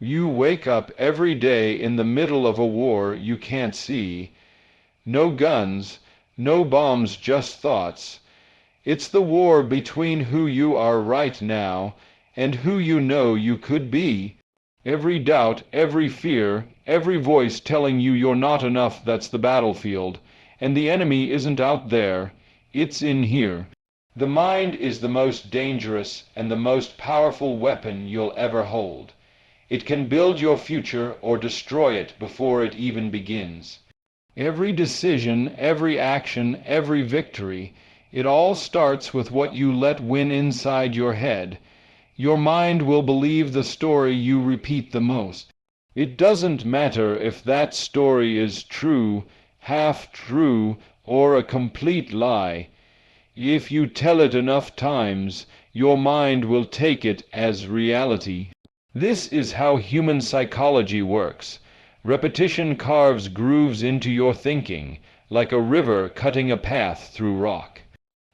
You wake up every day in the middle of a war you can't see. No guns, no bombs, just thoughts. It's the war between who you are right now and who you know you could be. Every doubt, every fear, every voice telling you you're not enough, that's the battlefield. And the enemy isn't out there, it's in here. The mind is the most dangerous and the most powerful weapon you'll ever hold. It can build your future or destroy it before it even begins. Every decision, every action, every victory, it all starts with what you let win inside your head. Your mind will believe the story you repeat the most. It doesn't matter if that story is true, half true, or a complete lie. If you tell it enough times, your mind will take it as reality. This is how human psychology works. Repetition carves grooves into your thinking, like a river cutting a path through rock.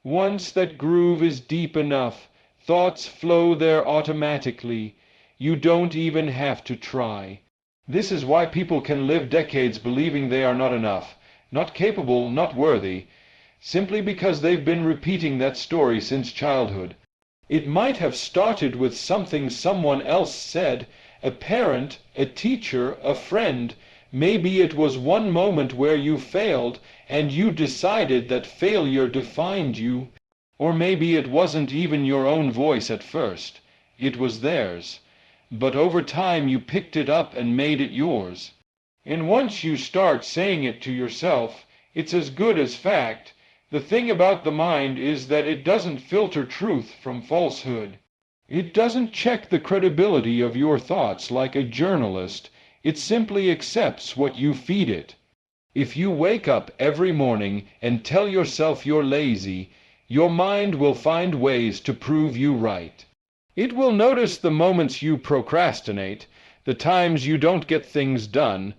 Once that groove is deep enough, thoughts flow there automatically. You don't even have to try. This is why people can live decades believing they are not enough, not capable, not worthy, simply because they've been repeating that story since childhood. It might have started with something someone else said, a parent, a teacher, a friend. Maybe it was one moment where you failed and you decided that failure defined you. Or maybe it wasn't even your own voice at first. It was theirs. But over time you picked it up and made it yours. And once you start saying it to yourself, it's as good as fact. The thing about the mind is that it doesn't filter truth from falsehood. It doesn't check the credibility of your thoughts like a journalist. It simply accepts what you feed it. If you wake up every morning and tell yourself you're lazy, your mind will find ways to prove you right. It will notice the moments you procrastinate, the times you don't get things done,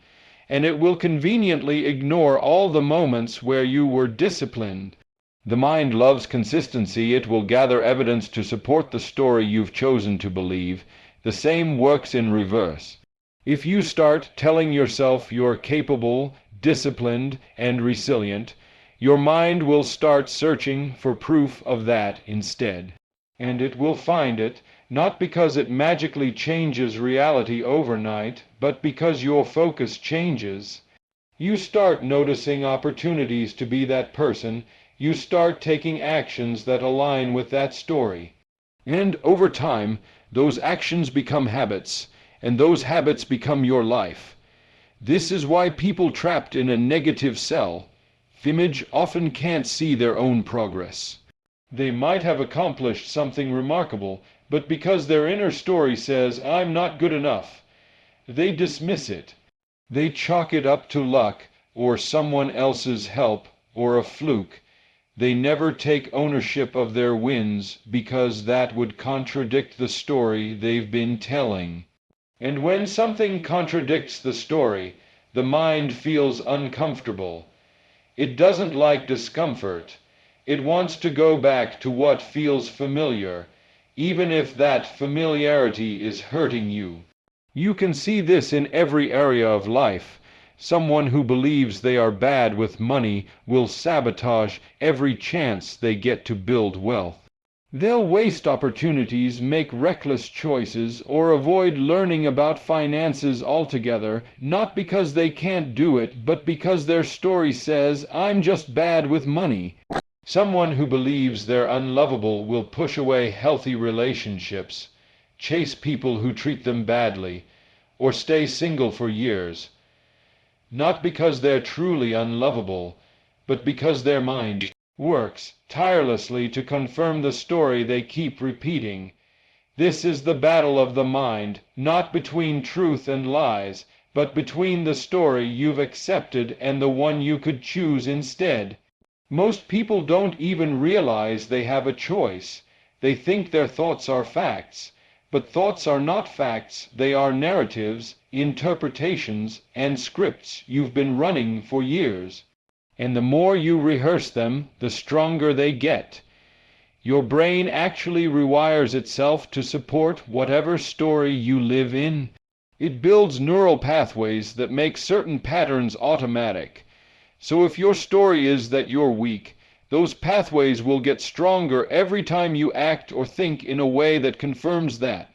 and it will conveniently ignore all the moments where you were disciplined. The mind loves consistency. It will gather evidence to support the story you've chosen to believe. The same works in reverse. If you start telling yourself you're capable, disciplined, and resilient, your mind will start searching for proof of that instead. And it will find it, not because it magically changes reality overnight, but because your focus changes. You start noticing opportunities to be that person. You start taking actions that align with that story. And over time, those actions become habits, and those habits become your life. This is why people trapped in a negative self-image often can't see their own progress. They might have accomplished something remarkable, but because their inner story says, "I'm not good enough," they dismiss it. They chalk it up to luck, or someone else's help, or a fluke. They never take ownership of their wins because that would contradict the story they've been telling. And when something contradicts the story, the mind feels uncomfortable. It doesn't like discomfort. It wants to go back to what feels familiar, even if that familiarity is hurting you. You can see this in every area of life. Someone who believes they are bad with money will sabotage every chance they get to build wealth. They'll waste opportunities, make reckless choices, or avoid learning about finances altogether, not because they can't do it, but because their story says, "I'm just bad with money." Someone who believes they're unlovable will push away healthy relationships, chase people who treat them badly, or stay single for years. Not because they're truly unlovable, but because their mind works tirelessly to confirm the story they keep repeating. This is the battle of the mind, not between truth and lies, but between the story you've accepted and the one you could choose instead. Most people don't even realize they have a choice. They think their thoughts are facts. But thoughts are not facts. They are narratives, interpretations, and scripts you've been running for years. And the more you rehearse them, the stronger they get. Your brain actually rewires itself to support whatever story you live in. It builds neural pathways that make certain patterns automatic. So if your story is that you're weak, those pathways will get stronger every time you act or think in a way that confirms that.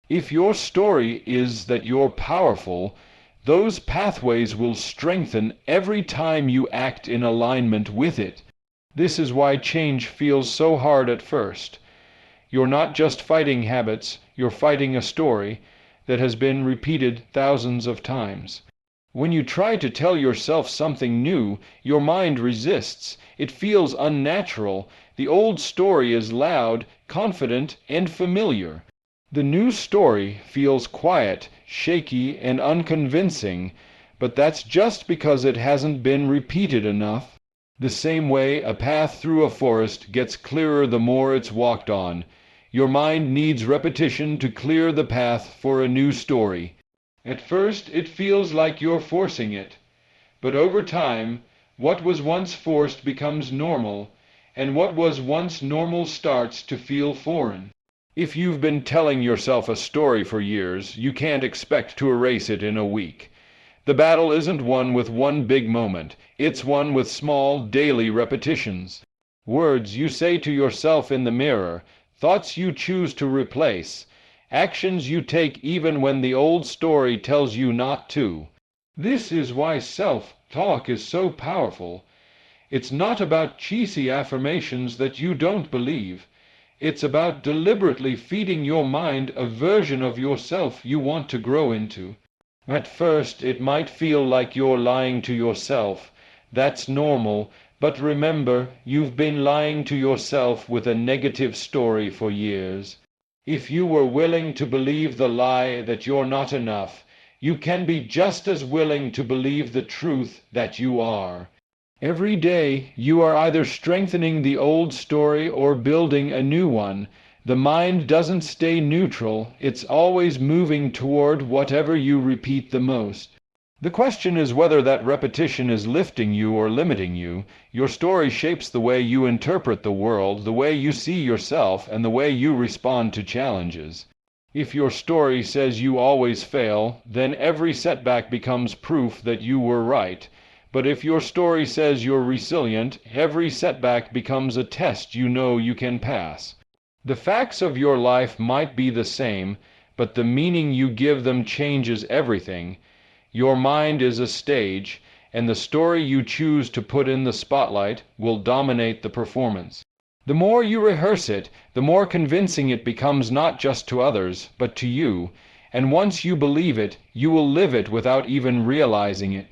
If your story is that you're powerful, those pathways will strengthen every time you act in alignment with it. This is why change feels so hard at first. You're not just fighting habits, you're fighting a story that has been repeated thousands of times. When you try to tell yourself something new, your mind resists. It feels unnatural. The old story is loud, confident, and familiar. The new story feels quiet, shaky, and unconvincing, but that's just because it hasn't been repeated enough. The same way a path through a forest gets clearer the more it's walked on. Your mind needs repetition to clear the path for a new story. At first, it feels like you're forcing it. But over time, what was once forced becomes normal, and what was once normal starts to feel foreign. If you've been telling yourself a story for years, you can't expect to erase it in a week. The battle isn't won with one big moment. It's won with small, daily repetitions. Words you say to yourself in the mirror, thoughts you choose to replace, actions you take even when the old story tells you not to. This is why self-talk is so powerful. It's not about cheesy affirmations that you don't believe. It's about deliberately feeding your mind a version of yourself you want to grow into. At first, it might feel like you're lying to yourself. That's normal, but remember, you've been lying to yourself with a negative story for years. If you were willing to believe the lie that you're not enough, you can be just as willing to believe the truth that you are. Every day, you are either strengthening the old story or building a new one. The mind doesn't stay neutral, it's always moving toward whatever you repeat the most. The question is whether that repetition is lifting you or limiting you. Your story shapes the way you interpret the world, the way you see yourself, and the way you respond to challenges. If your story says you always fail, then every setback becomes proof that you were right. But if your story says you're resilient, every setback becomes a test you know you can pass. The facts of your life might be the same, but the meaning you give them changes everything. Your mind is a stage, and the story you choose to put in the spotlight will dominate the performance. The more you rehearse it, the more convincing it becomes not just to others, but to you. And once you believe it, you will live it without even realizing it.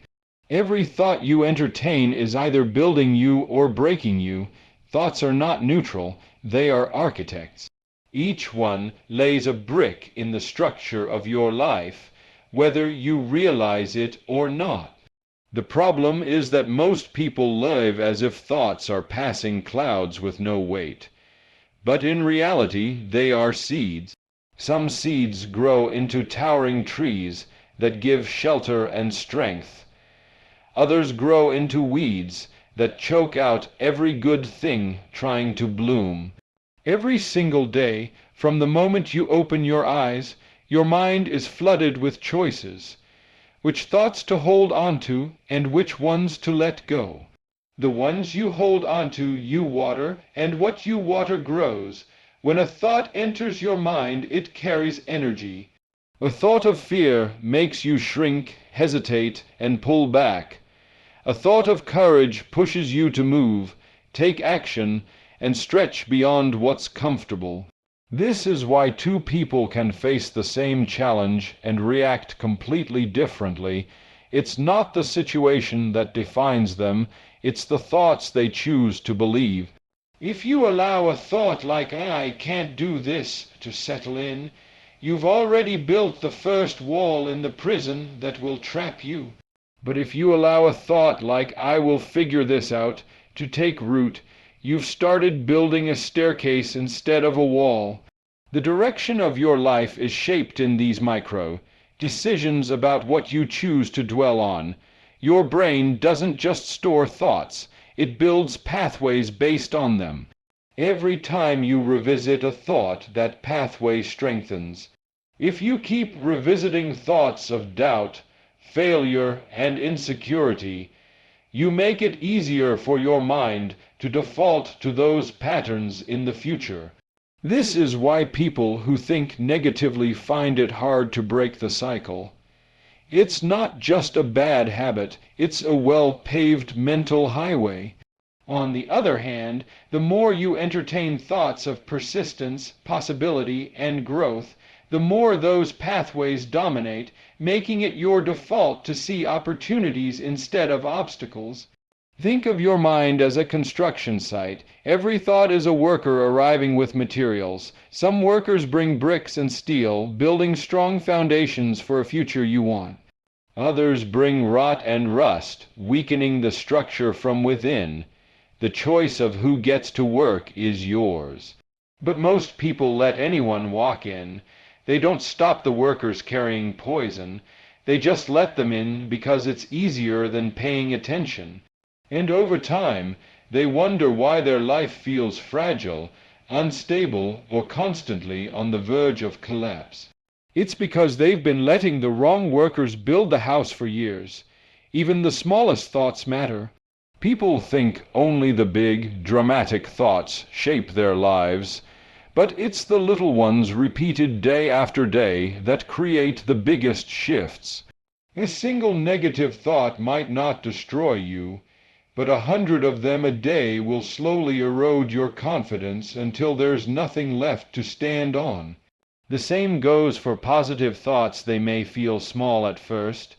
Every thought you entertain is either building you or breaking you. Thoughts are not neutral, they are architects. Each one lays a brick in the structure of your life, whether you realize it or not. The problem is that most people live as if thoughts are passing clouds with no weight. But in reality, they are seeds. Some seeds grow into towering trees that give shelter and strength. Others grow into weeds that choke out every good thing trying to bloom. Every single day, from the moment you open your eyes, your mind is flooded with choices. Which thoughts to hold onto and which ones to let go. The ones you hold onto you water, and what you water grows. When a thought enters your mind, it carries energy. A thought of fear makes you shrink, hesitate, and pull back. A thought of courage pushes you to move, take action, and stretch beyond what's comfortable. This is why two people can face the same challenge and react completely differently. It's not the situation that defines them, it's the thoughts they choose to believe. If you allow a thought like "I can't do this" to settle in, you've already built the first wall in the prison that will trap you. But if you allow a thought like "I will figure this out" to take root, you've started building a staircase instead of a wall. The direction of your life is shaped in these decisions about what you choose to dwell on. Your brain doesn't just store thoughts, it builds pathways based on them. Every time you revisit a thought, that pathway strengthens. If you keep revisiting thoughts of doubt, failure, and insecurity, you make it easier for your mind to default to those patterns in the future. This is why people who think negatively find it hard to break the cycle. It's not just a bad habit, it's a well-paved mental highway. On the other hand, the more you entertain thoughts of persistence, possibility, and growth, the more those pathways dominate, making it your default to see opportunities instead of obstacles. Think of your mind as a construction site. Every thought is a worker arriving with materials. Some workers bring bricks and steel, building strong foundations for a future you want. Others bring rot and rust, weakening the structure from within. The choice of who gets to work is yours. But most people let anyone walk in. They don't stop the workers carrying poison. They just let them in because it's easier than paying attention. And over time, they wonder why their life feels fragile, unstable, or constantly on the verge of collapse. It's because they've been letting the wrong workers build the house for years. Even the smallest thoughts matter. People think only the big, dramatic thoughts shape their lives, but it's the little ones repeated day after day that create the biggest shifts. A single negative thought might not destroy you, but 100 of them a day will slowly erode your confidence until there's nothing left to stand on. The same goes for positive thoughts. They may feel small at first,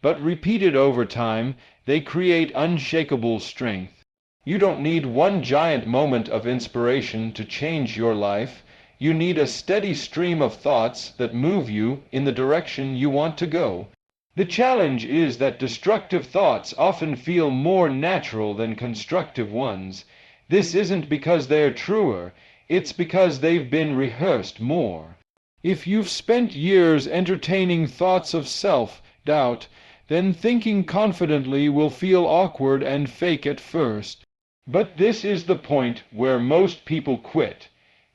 but repeated over time, they create unshakable strength. You don't need one giant moment of inspiration to change your life. You need a steady stream of thoughts that move you in the direction you want to go. The challenge is that destructive thoughts often feel more natural than constructive ones. This isn't because they're truer, it's because they've been rehearsed more. If you've spent years entertaining thoughts of self-doubt, then thinking confidently will feel awkward and fake at first. But this is the point where most people quit.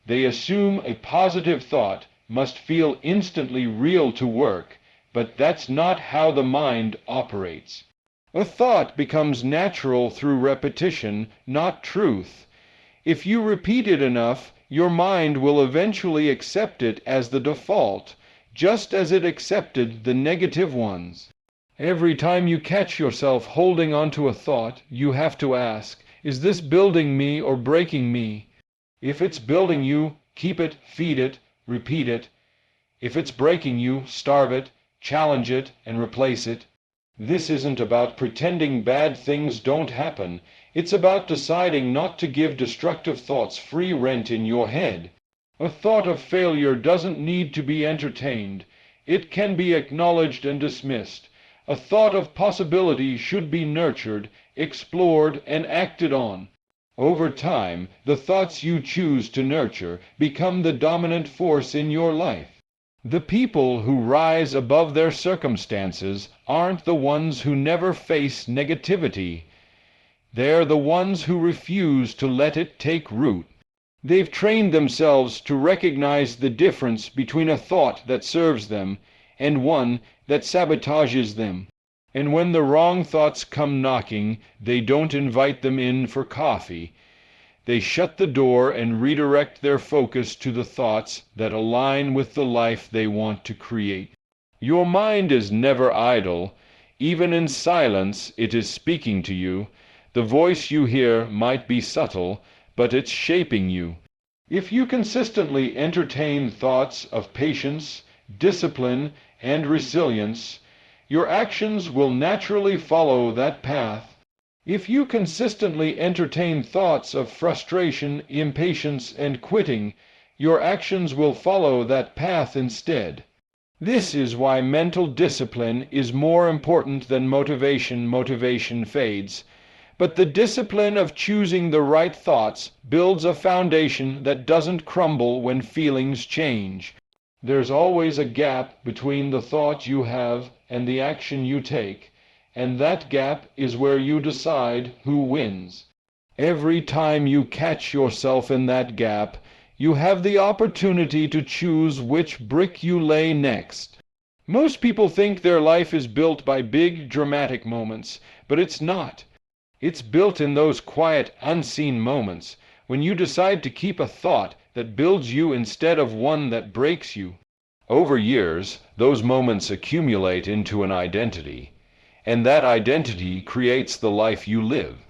They assume a positive thought must feel instantly real to work, but that's not how the mind operates. A thought becomes natural through repetition, not truth. If you repeat it enough, your mind will eventually accept it as the default, just as it accepted the negative ones. Every time you catch yourself holding onto a thought, you have to ask, is this building me or breaking me? If it's building you, keep it, feed it, repeat it. If it's breaking you, starve it, challenge it, and replace it. This isn't about pretending bad things don't happen. It's about deciding not to give destructive thoughts free rent in your head. A thought of failure doesn't need to be entertained. It can be acknowledged and dismissed. A thought of possibility should be nurtured, explored, and acted on. Over time, the thoughts you choose to nurture become the dominant force in your life. The people who rise above their circumstances aren't the ones who never face negativity. They're the ones who refuse to let it take root. They've trained themselves to recognize the difference between a thought that serves them and one that sabotages them. And when the wrong thoughts come knocking, they don't invite them in for coffee. They shut the door and redirect their focus to the thoughts that align with the life they want to create. Your mind is never idle. Even in silence, it is speaking to you. The voice you hear might be subtle, but it's shaping you. If you consistently entertain thoughts of patience, discipline, and resilience, your actions will naturally follow that path. If you consistently entertain thoughts of frustration, impatience, and quitting, your actions will follow that path instead. This is why mental discipline is more important than motivation. Motivation fades. But the discipline of choosing the right thoughts builds a foundation that doesn't crumble when feelings change. There's always a gap between the thought you have and the action you take, and that gap is where you decide who wins. Every time you catch yourself in that gap, You have the opportunity to choose which brick you lay next. Most people think their life is built by big, dramatic moments, but it's not. It's built in those quiet, unseen moments when you decide to keep a thought that builds you instead of one that breaks you. Over years, those moments accumulate into an identity, and that identity creates the life you live.